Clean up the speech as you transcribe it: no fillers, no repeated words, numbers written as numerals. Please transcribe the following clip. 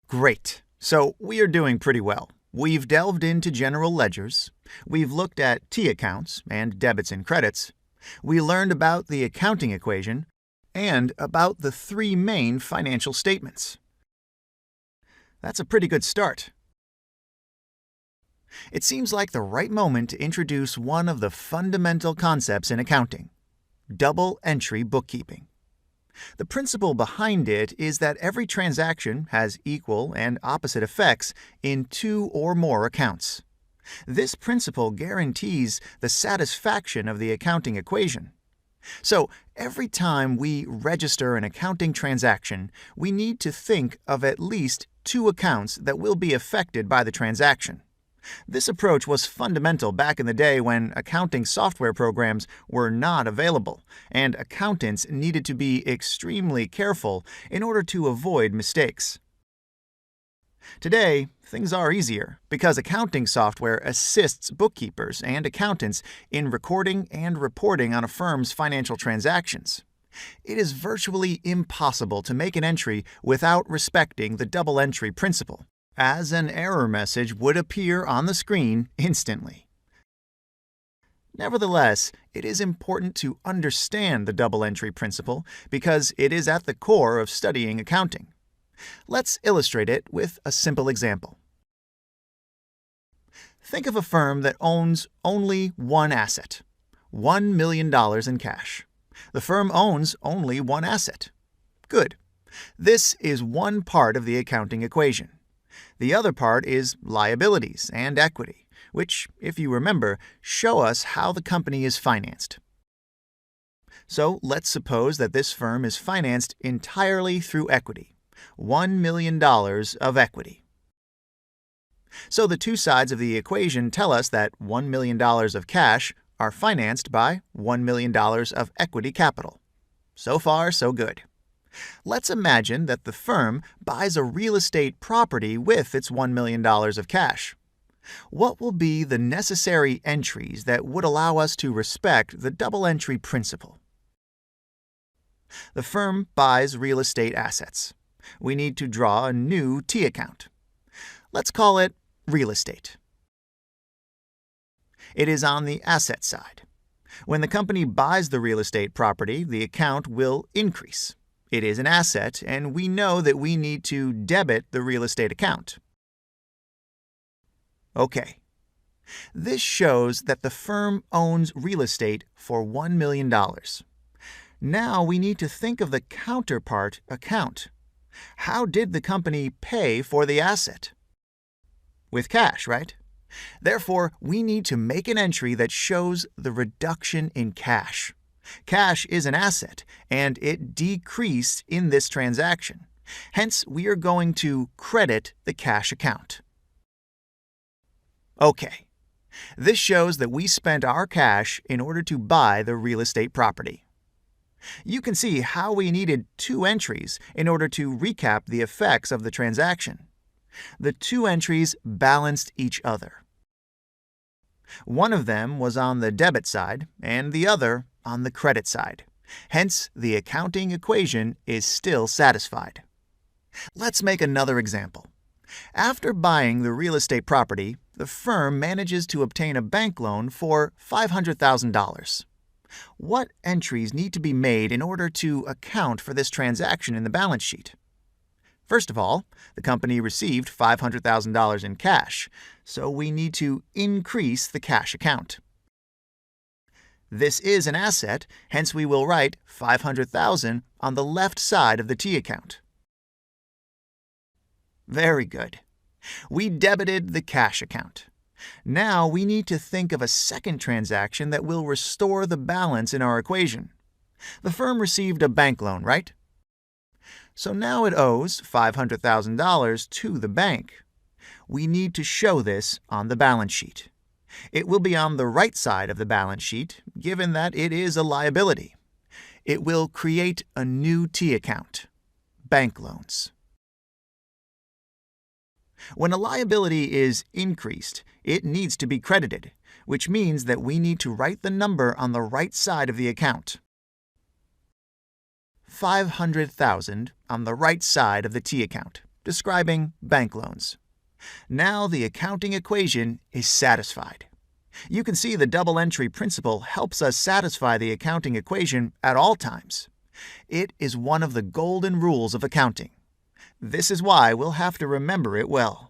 Great. So we are doing pretty well. We've delved into general ledgers. We've looked at T accounts and debits and credits. We learned about the accounting equation and about the three main financial statements. That's a pretty good start. It seems like the right moment to introduce one of the fundamental concepts in accounting: double entry bookkeeping. The principle behind it is that every transaction has equal and opposite effects in two or more accounts. This principle guarantees the satisfaction of the accounting equation. So, every time we register an accounting transaction, we need to think of at least two accounts that will be affected by the transaction. This approach was fundamental back in the day when accounting software programs were not available, and accountants needed to be extremely careful in order to avoid mistakes. Today, things are easier because accounting software assists bookkeepers and accountants in recording and reporting on a firm's financial transactions. It is virtually impossible to make an entry without respecting the double entry principle, as an error message would appear on the screen instantly. Nevertheless, it is important to understand the double entry principle because it is at the core of studying accounting. Let's illustrate it with a simple example. Think of a firm that owns only one asset: $1 million in cash. The firm owns only one asset. Good. This is one part of the accounting equation. The other part is liabilities and equity, which, if you remember, show us how the company is financed. So let's suppose that this firm is financed entirely through equity, $1 million of equity. So the two sides of the equation tell us that $1 million of cash are financed by $1 million of equity capital. So far, so good. Let's imagine that the firm buys a real estate property with its $1 million of cash. What will be the necessary entries that would allow us to respect the double entry principle? The firm buys real estate assets. We need to draw a new T account. Let's call it real estate. It is on the asset side. When the company buys the real estate property, the account will increase. It is an asset, and we know that we need to debit the real estate account. Okay. This shows that the firm owns real estate for $1 million. Now we need to think of the counterpart account. How did the company pay for the asset? With cash, right? Therefore, we need to make an entry that shows the reduction in cash. Cash is an asset, and it decreased in this transaction. Hence, we are going to credit the cash account. Okay. This shows that we spent our cash in order to buy the real estate property. You can see how we needed two entries in order to recap the effects of the transaction. The two entries balanced each other. One of them was on the debit side and the other on the credit side. Hence, the accounting equation is still satisfied. Let's make another example. After buying the real estate property, the firm manages to obtain a bank loan for $500,000. What entries need to be made in order to account for this transaction in the balance sheet? First of all, the company received $500,000 in cash, so we need to increase the cash account. This is an asset, hence we will write $500,000 on the left side of the T account. Very good. We debited the cash account. Now we need to think of a second transaction that will restore the balance in our equation. The firm received a bank loan, right? So now it owes $500,000 to the bank. We need to show this on the balance sheet. It will be on the right side of the balance sheet, given that it is a liability. It will create a new T account: bank loans. When a liability is increased, it needs to be credited, which means that we need to write the number on the right side of the account. $500,000 on the right side of the T account. describing bank loans. Now the accounting equation is satisfied. You can see the double entry principle helps us satisfy the accounting equation at all times. It is one of the golden rules of accounting. This is why we'll have to remember it well.